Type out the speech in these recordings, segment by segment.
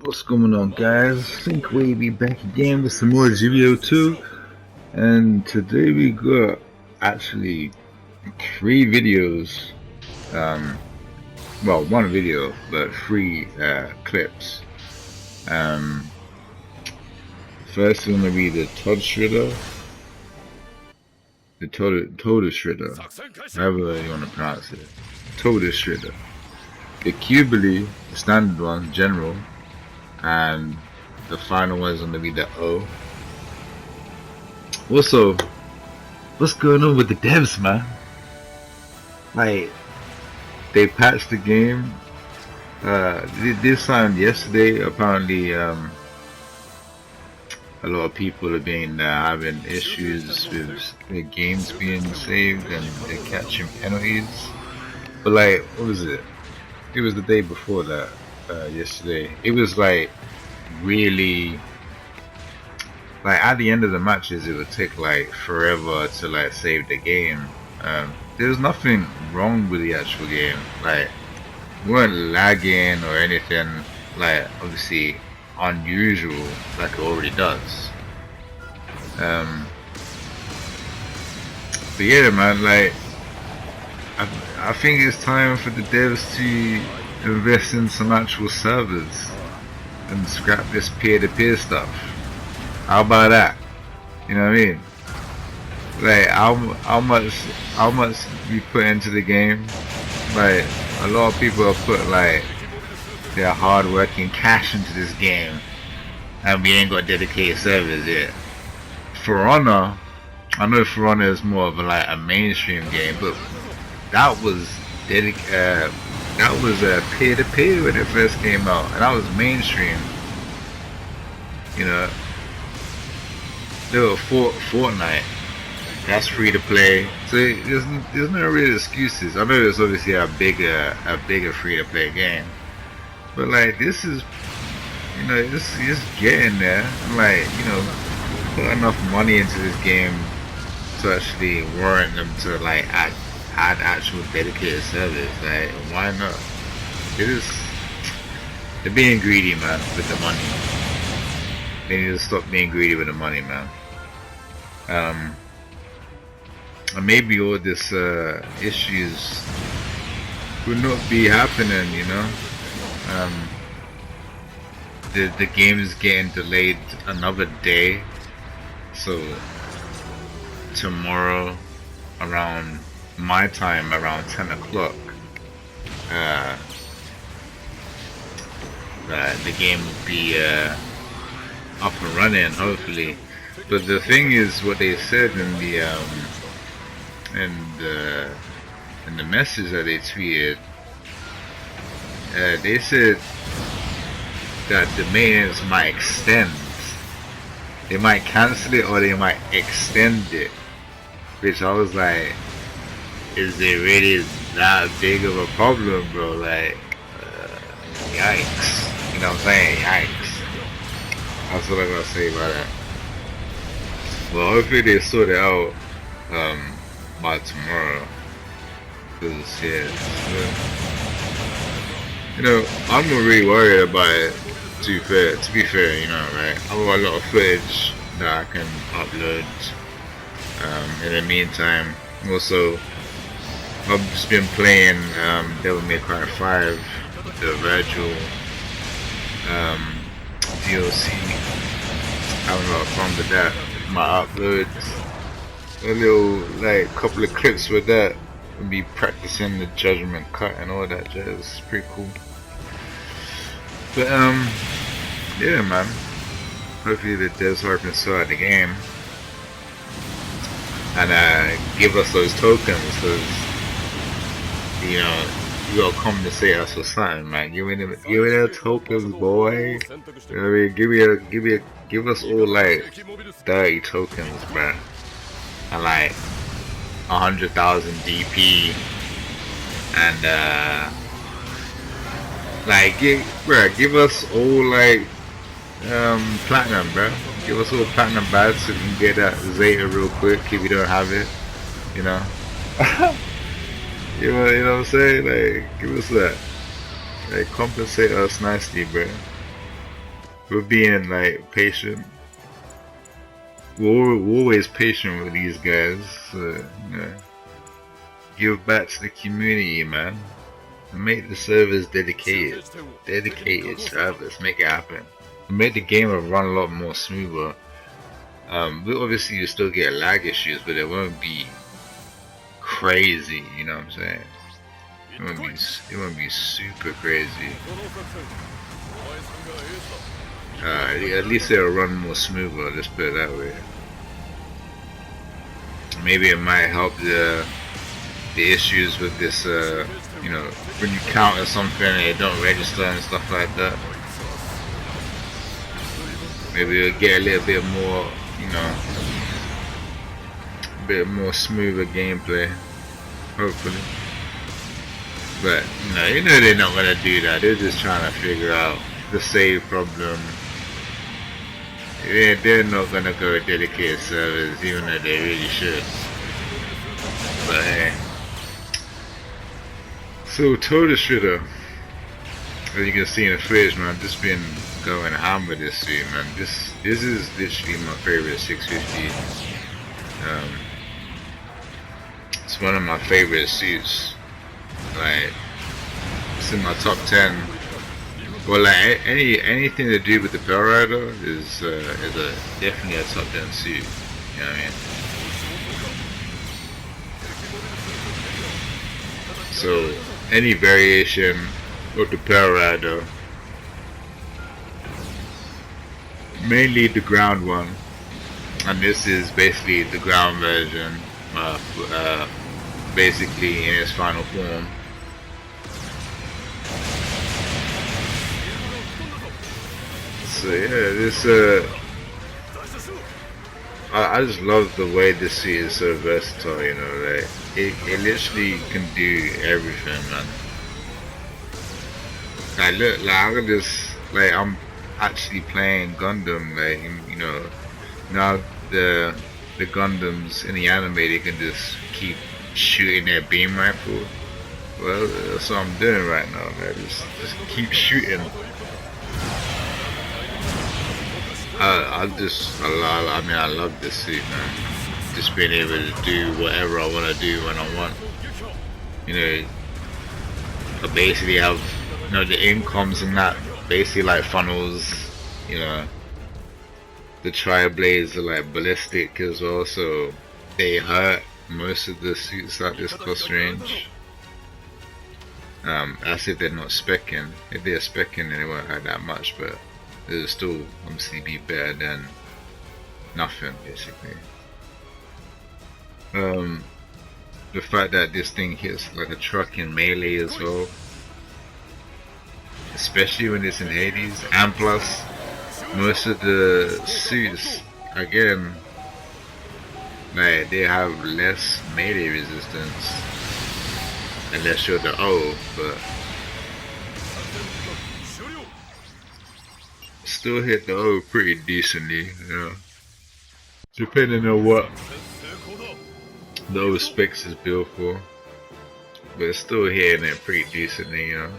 What's going on, guys? Sync-WaVey back again with some more GBO2, and today we got actually 3 videos. Well, 1 video, but 3 clips. First is gonna be the Todesritter, the Todesritter, however you wanna pronounce it. Todesritter. The Qubeley, the standard one, general. And the final one is going to be the O. Also, what's going on with the devs, man? Like, they patched the game. This time yesterday, apparently, a lot of people have been having issues with their games being saved and they're catching penalties. But like, what was it? It was the day before that. Yesterday, it was like really like at the end of the matches it would take like forever to like save the game. There's nothing wrong with the actual game, like we weren't lagging or anything like obviously unusual like it already does. But yeah, man, like I think it's time for the devs to invest in some actual servers and scrap this peer-to-peer stuff. How about that? You know what I mean? Like how much we put into the game. Like a lot of people have put like their hard working cash into this game, and we ain't got dedicated servers yet. For Honor, I know For Honor is more of a mainstream game, but that was dedicated. That was peer-to-peer when it first came out, and that was mainstream. You know, there was Fortnite. That's free to play. So there's no real excuses. I know there's obviously a bigger free-to-play game, but like this is, you know, this is getting there. And like, you know, put enough money into this game to actually warrant them to like add actual dedicated servers. Like, why not? They're being greedy, man, with the money. They need to stop being greedy with the money, man. And maybe all this issues would not be happening, you know. The game is getting delayed another day, so tomorrow around my time, around 10 o'clock, the game will be up and running, hopefully. But the thing is, what they said in the message that they tweeted, they said that the maintenance might extend. They might cancel it or they might extend it, which I was like, is it really that big of a problem, bro? Like, yikes. You know what I'm saying? Yikes. That's what I gotta say about that. Well, hopefully they sort it out by tomorrow. Cause yeah, you know, I'm not really worried about it. To be fair, you know, right? I've got a lot of footage that I can upload. In the meantime, also, I've just been playing Devil May Cry 5, the Virtual DLC. Having a lot of fun with that. My uploads, a little couple of clips with that. I'll be practicing the Judgment Cut and all that jazz. It's pretty cool. But yeah, man. Hopefully the devs are can sort out the game and give us those tokens, because you know, you gotta compensate us for something, man. Give me the tokens, boy. You know what I mean? Give us all like 30 tokens, bruh, and like 100,000 DP, and give us all like platinum, bruh. Give us all platinum badges so we can get that Zeta real quick if we don't have it, you know. You know what I'm saying? Like, give us that. Like, compensate us nicely, bro. We're being like patient. We're always patient with these guys. So, you know, give back to the community, man. Make the servers dedicated. Dedicated servers. Make it happen. Make the game run a lot more smoother. But obviously you still get lag issues, but it won't be crazy, you know what I'm saying? It won't be super crazy. At least it'll run more smoother, let's put it that way. Maybe it might help the issues with this, you know, when you counter something and it don't register and stuff like that. Maybe it'll get a little bit more, you know, a bit more smoother gameplay, hopefully. But you know they're not gonna do that. They're just trying to figure out the save problem. They're not gonna go dedicated servers, even though they really should. But hey. So Todesritter, as you can see in the footage, man, I've just been going ham with this suit, man. This is literally my favorite 650. It's one of my favorite suits. Like, it's in my top 10. Well, like anything to do with the Pearl Rider is definitely a top 10 suit. You know what I mean? So any variation of the Pearl Rider, mainly the ground one, and this is basically the ground version, basically in its final form. So yeah, this I just love the way this suit is so versatile, you know, like it literally can do everything, man. Like look, like I can just, like, I'm actually playing Gundam, like, you know, now the Gundams in the anime, they can just keep shooting their beam rifle. Well, that's what I'm doing right now, man. Just keep shooting. I love this suit, man. Just being able to do whatever I want to do when I want. You know, I basically have, you know, the incomes and that, basically like funnels, you know. The tri-blades are like ballistic as well, so they hurt most of the suits at this cost range. That's if they're not speccing. If they're speccing, then it won't hurt that much, but it'll still obviously be better than nothing, basically. The fact that this thing hits like a truck in melee as well, especially when it's in Hades, and plus most of the suits, again, like, they have less melee resistance unless you're the O, but still hit the O pretty decently, you know, depending on what the O specs is built for, but it's still hitting it pretty decently, you know.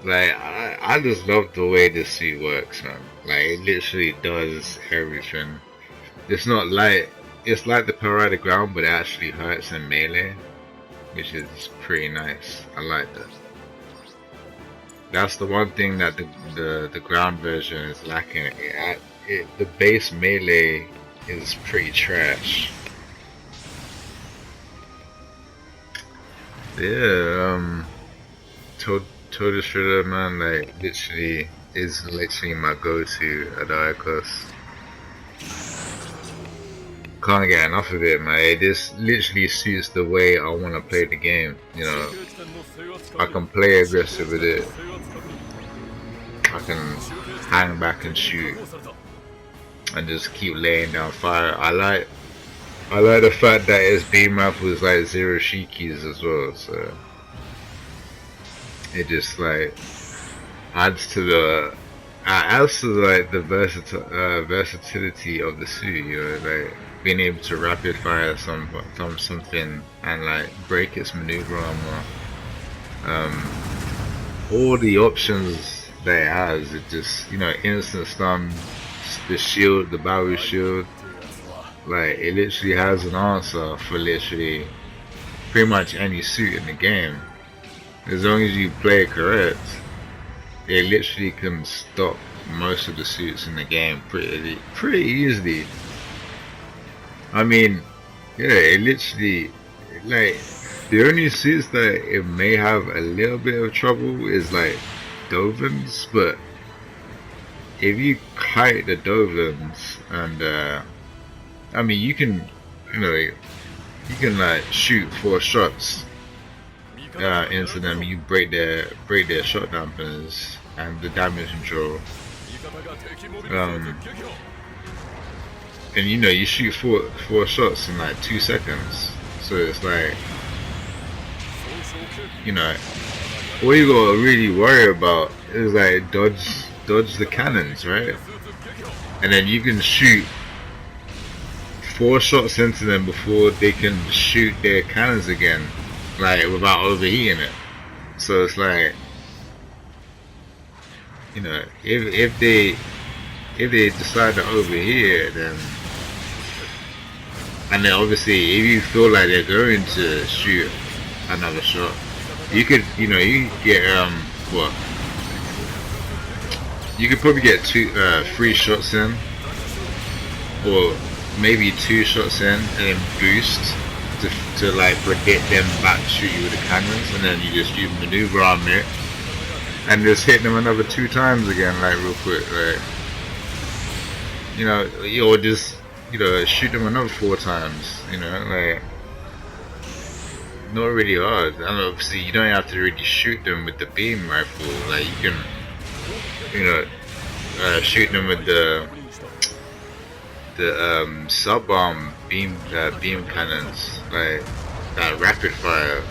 Like, I just love the way this suit works, man. Like, it literally does everything. It's not like, it's like the Pearl Rider ground, but it actually hurts in melee, which is pretty nice. I like that. That's the one thing that the ground version is lacking. The base melee is pretty trash. Yeah, Todesritter, man, like, literally is literally my go-to at the high cost. Can't get enough of it, man. It just literally suits the way I want to play the game, you know. I can play aggressive with it. I can hang back and shoot and just keep laying down fire. I like the fact that its beam rifle is like 0 shikis as well, so it just like adds to the versatility of the suit, you know, like being able to rapid fire something and like break its maneuver armor. All the options that it has. It just, you know, instant stun, the shield, the battle shield. Like, it literally has an answer for literally pretty much any suit in the game. As long as you play it correct, it literally can stop most of the suits in the game pretty easily. I mean, yeah, it literally, like, the only suits that it may have a little bit of trouble is like Dovens, but if you kite the Dovens and I mean, you can, you know, you can like shoot 4 shots into them. You break their shot dampeners and the damage control. And you know, you shoot four shots in like 2 seconds. So it's like, you know, all you gotta really worry about is like dodge the cannons, right? And then you can shoot 4 shots into them before they can shoot their cannons again, like without overheating it. So it's like, you know, if they decide to overheat it, then, and then obviously if you feel like they're going to shoot another shot, you could, you know, you could get what? You could probably get 3 shots in, or maybe 2 shots in, and then boost to like predict them back to shoot you with the cannons, and then you just use maneuver on it and just hit them another 2 times again, like real quick, like, you know, or just, you know, shoot them another 4 times, you know, like, not really hard. And obviously you don't have to really shoot them with the beam rifle, like you can, you know, shoot them with the sub-arm beam cannons, like that rapid fire,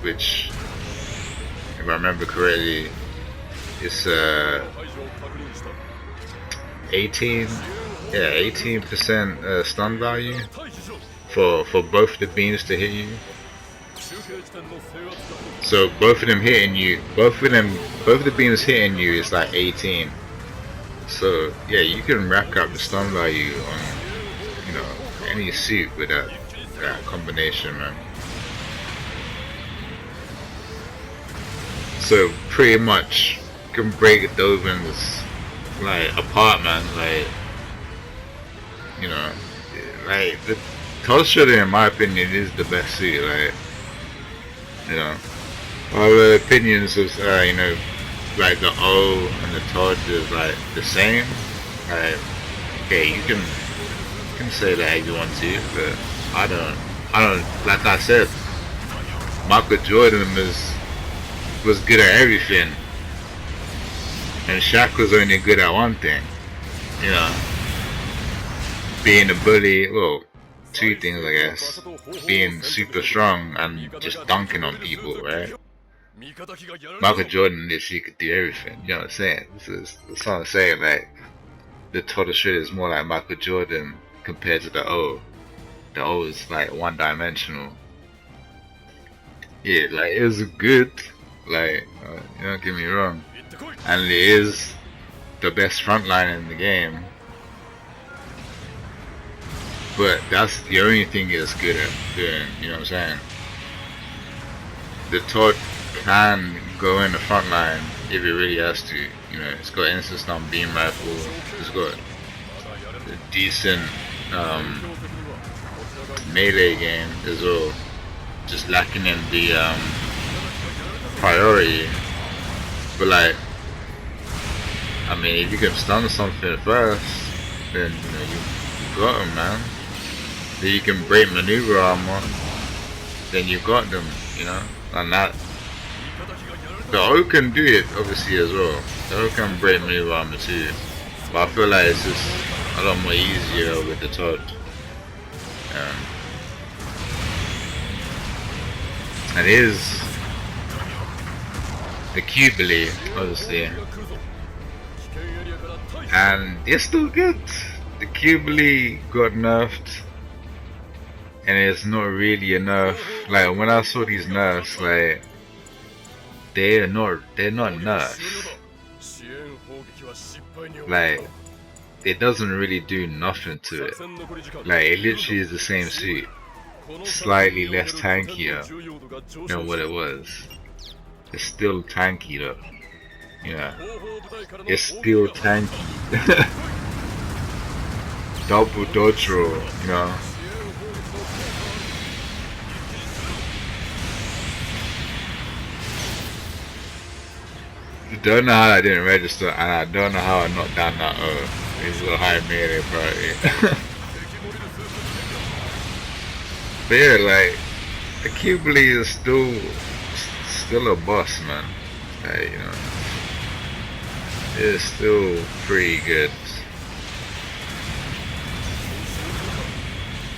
which, if I remember correctly, it's 18% stun value for both the beams to hit you. So both of them hitting you, both of the beams hitting you is like 18. So yeah, you can rack up the stun value on, you know, any suit with that combination, man. So pretty much can break Dovin's like apart, man. Like, you know, like the Todesritter, in my opinion, is the best suit. Like, you know, all the opinions of you know, like the O and the Tod is like the same. Like, okay, you can say that if you want to, but I don't. Like I said, Michael Jordan was good at everything, and Shaq was only good at one thing. You know, being a bully. Well, 2 things, I guess: being super strong and just dunking on people, right? Michael Jordan literally could do everything, you know what I'm saying? That's what I'm saying, like, the Todesritter is more like Michael Jordan compared to the O. The O is like one-dimensional. Yeah, like, it was good, like, you don't get me wrong, and it is the best frontline in the game, but that's the only thing it's good at doing, you know what I'm saying? The Tod can go in the front line if it really has to, you know. It's got instant stun beam rifle, it's got a decent melee game as well, just lacking in the priority. But like, I mean, if you can stun something first, then, you know, you got them, man. If you can break maneuver armor, then you got them, you know. And that, the O can do it obviously as well. The O can break maneuver armor too, but I feel like it's just a lot more easier with the Tod. And it is the Qubeley, obviously, and it's still good. The Qubeley got nerfed, and it's not really enough. Like, when I saw these nerfs, like, they're not nerfs. like it doesn't really do nothing to it. Like it literally is the same suit, slightly less tankier than what it was. It's still tanky though. Yeah, it's still tanky. Double dodge roll, you know. I don't know how I didn't register, and I don't know how I knocked down that it's a high melee priority. But yeah, like the Qubeley is still a boss, man. Like, you know, it's still pretty good.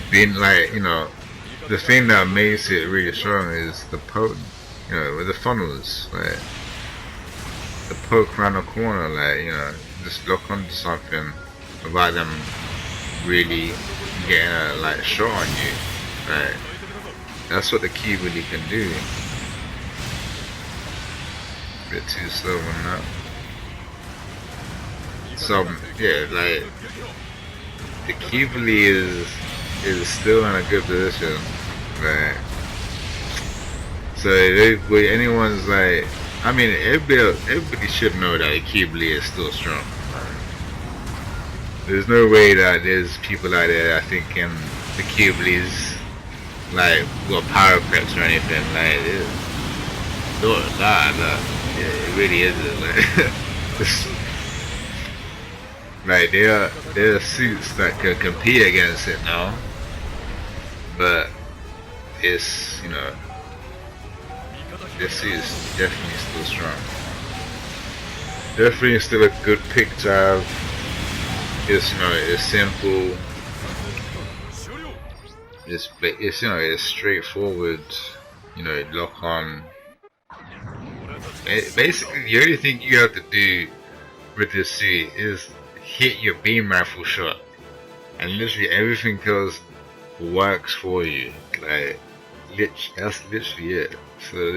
Being like, you know, the thing that makes it really strong is the poke, you know, with the funnels, like the poke around the corner, like, you know, just lock onto something without them really getting a like shot on you. Like that's what the Qubeley can do. A bit too slow on that. So yeah, like the Qubeley is still in a good position. Like, so if anyone's like, I mean, everybody should know that the Qubeley is still strong. There's no way that there's people out there that thinking the Qubeley's like got power creeps or anything. Like, it really isn't. Like, there are suits that can compete against it now, but it's, you know, this suit is definitely still strong. Definitely still a good pick to have. It's, you know, it's simple. It's you know, it's straightforward. You know, lock on. Basically, the only thing you have to do with this suit is hit your beam rifle shot, and literally everything else works for you. Like, that's literally it. So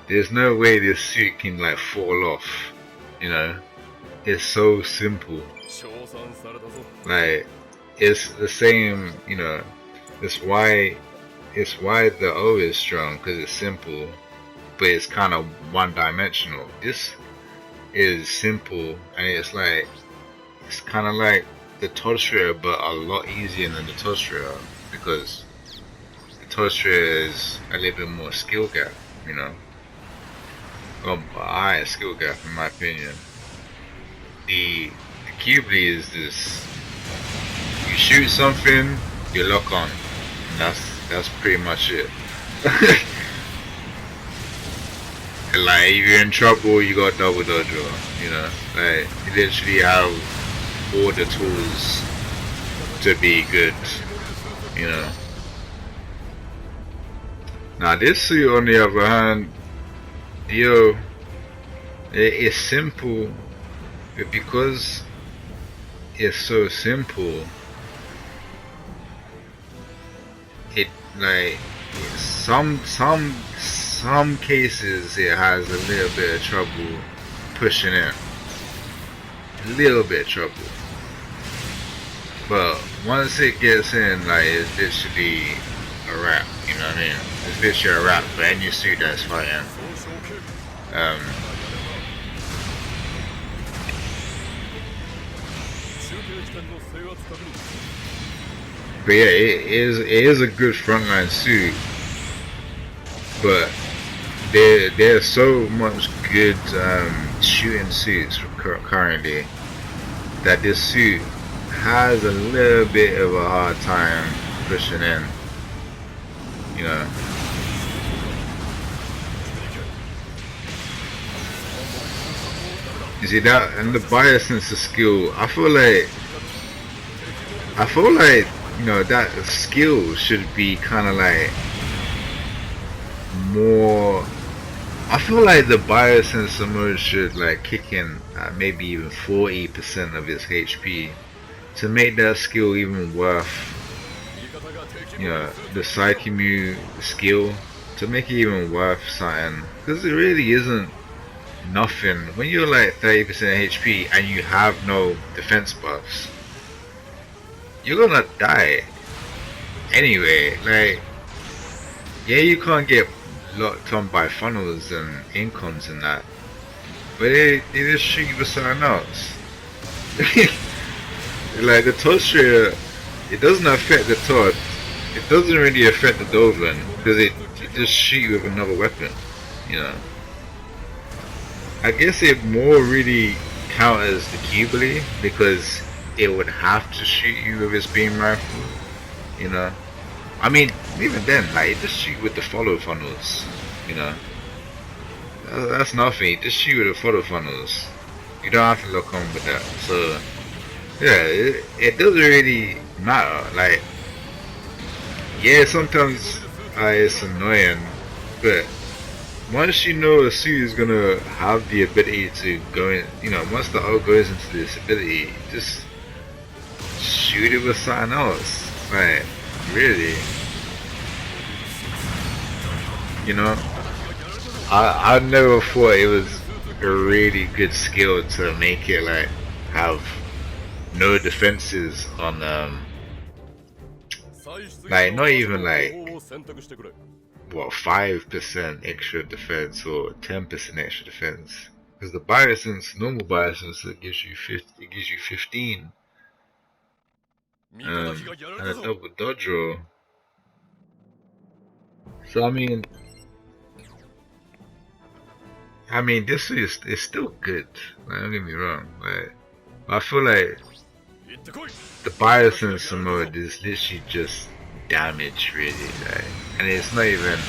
there's no way this suit can like fall off. You know, it's so simple. Like, it's the same. You know, it's why the O is strong, because it's simple, but it's kind of one-dimensional. This is simple, and it's like, it's kind of like the Todesritter, but a lot easier than the Todesritter, because the Todesritter is a little bit more skill gap, you know, or a higher skill gap in my opinion. The Qubeley is this: you shoot something, you lock on. That's pretty much it. Like, if you're in trouble, you got double dodge roll, you know. Like, you literally have all the tools to be good, you know. Now this suit, on the other hand, yo, it is simple, but because it's so simple, it like some cases it has a little bit of trouble pushing in. A little bit of trouble. But once it gets in, like, it's literally a wrap, you know what I mean? It's literally a wrap for any suit that's fighting. But yeah, it is a good frontline suit, but there's so much good shooting suits currently that this suit has a little bit of a hard time pushing in, you know. You see that, and the biasness of skill, I feel like, you know, that skill should be kind of like more. I feel like the biosensor mode should like kick in at maybe even 40% of its HP to make that skill even worth, you know, the Psyche skill, to make it even worth something, because it really isn't nothing. When you're like 30% HP and you have no defense buffs, you're gonna die anyway. Like, yeah, you can't get locked on by funnels and incoms and that, but they just shoot you with something else. Like the Todesritter, it doesn't affect the Tod. It doesn't really affect the Doven because it just shoot you with another weapon, you know. I guess it more really counters the Qubeley because it would have to shoot you with its beam rifle, you know. I mean, even then, like, it just shoot with the follow funnels, you know. That's nothing, just shoot with the follow funnels. You don't have to look on with that. So, yeah, it doesn't really matter. Like, yeah, sometimes it's annoying, but once you know a suit is gonna have the ability to go in, you know, once the ult goes into this ability, just shoot it with something else. Like, really, you know, I never thought it was a really good skill to make it like have no defenses on like not even like what 5% extra defense or 10% extra defense, because the Biosense, normal Biosense, it gives you 15. And a double dodge roll. So I mean this is still good, like, don't get me wrong, like, but I feel like the Biosense mode is literally just damage, really, like, and it's not even,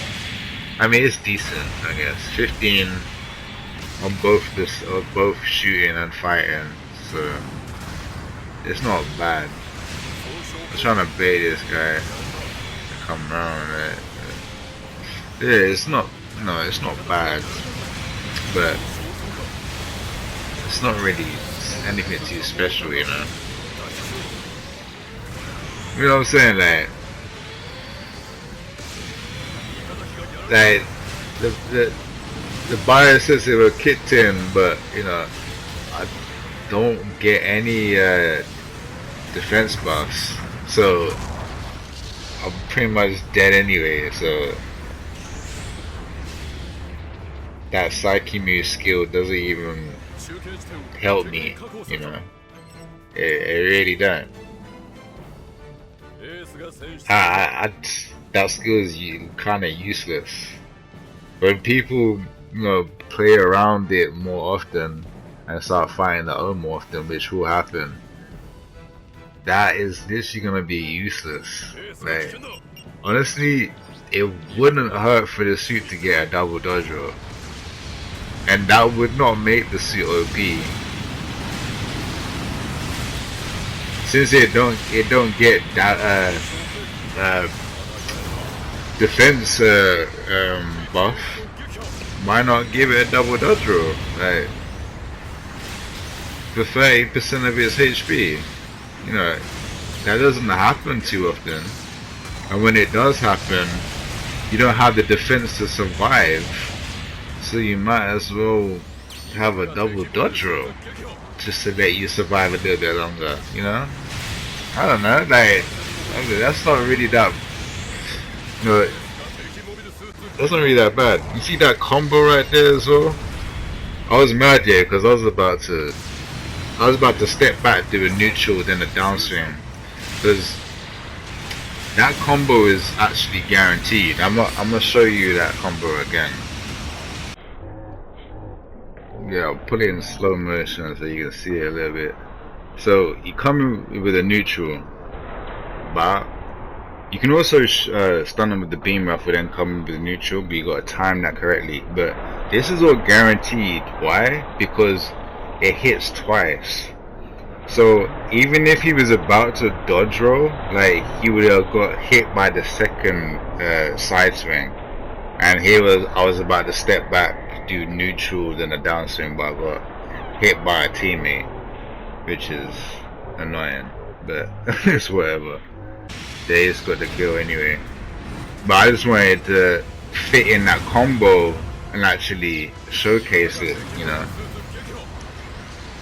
I mean, it's decent, I guess. 15 on both shooting and fighting, so it's not bad. I'm trying to bait this guy to come around, right? Yeah, it's not bad, but it's not really anything too special, you know. You know what I'm saying? Like the buyer says they were kicked in, but you know, I don't get any defense buffs, so I'm pretty much dead anyway. So that Psyche Muse skill doesn't even help me, you know. It really doesn't. That skill is kind of useless. When people, you know, play around it more often and start fighting the O more often, which will happen, that is literally gonna be useless. Like, honestly, it wouldn't hurt for the suit to get a double dodge roll, and that would not make the suit OP. Since it don't get that defense buff, why not give it a double dodge roll, like, for 30% of its HP? You know, that doesn't happen too often, and when it does happen, you don't have the defense to survive, so you might as well have a double dodge roll just to let you survive a little bit longer, you know? I don't know, like, that's not really that, you know, that's not really that bad. You see that combo right there as well? I was mad here because I was about to step back, do a neutral, then a downswing, because that combo is actually guaranteed. I'm gonna show you that combo again. Yeah, I'll put it in slow motion so you can see it a little bit. So you come in with a neutral, but you can also stun them with the beam rifle, then come in with a neutral, but you gotta time that correctly. But this is all guaranteed. Why? Because it hits twice. So even if he was about to dodge roll, like, he would have got hit by the second side swing, and I was about to step back, do neutral, then a downswing, but I got hit by a teammate, which is annoying, but it's whatever. They just got the kill anyway. But I just wanted to fit in that combo and actually showcase it, you know,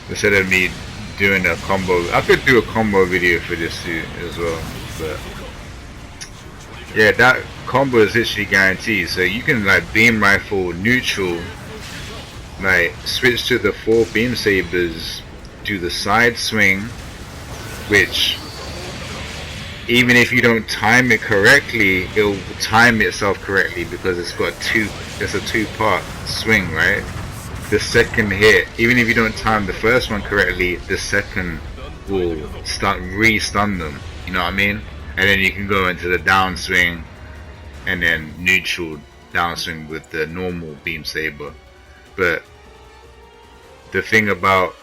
instead of me doing a combo. I could do a combo video for this suit as well, but yeah, that combo is literally guaranteed. So you can like beam rifle neutral, like switch to the 4 beam sabers, do the side swing, which even if you don't time it correctly, it'll time itself correctly because it's a 2-part swing, right? The second hit, even if you don't time the first one correctly, the second will re-stun them, you know what I mean? And then you can go into the downswing and then neutral downswing with the normal beam saber. But the thing about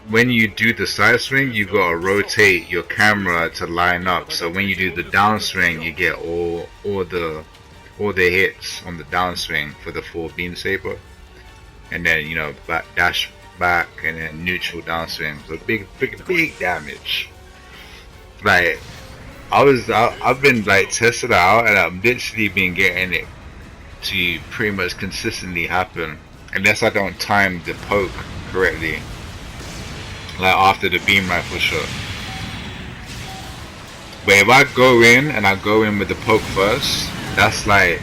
when you do the side swing, you gotta rotate your camera to line up. So when you do the downswing, you get all the hits on the downswing for the 4 beam saber, and then you know dash back and then neutral downswing. So big damage. Like I've been like testing it out, and I've literally been getting it to pretty much consistently happen, unless I don't time the poke correctly. Like after the beam rifle shot. But if I go in and I go in with the poke first, that's like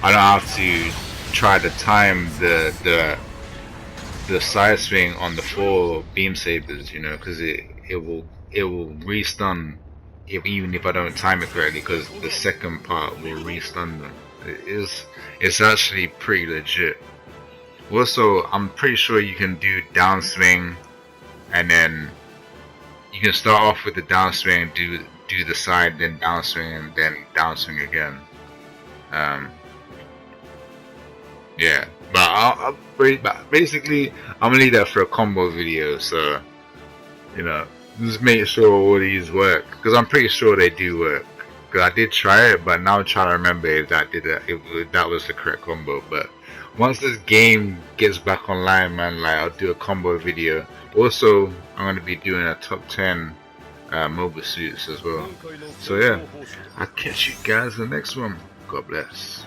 I don't have to try to time the side swing on the 4 beam sabers, you know, because it will re-stun even if I don't time it correctly, because the second part will re-stun them. It's actually pretty legit. Also, I'm pretty sure you can do downswing, and then you can start off with the downswing, do the side, then downswing, and then downswing again. Yeah, but basically I'm gonna leave that for a combo video. So you know, just make sure all these work, because I'm pretty sure they do work. Because I did try it, but now I'm trying to remember if that was the correct combo. But once this game gets back online, man, like I'll do a combo video. Also, I'm going to be doing a top 10 mobile suits as well. So yeah, I'll catch you guys in the next one. God bless.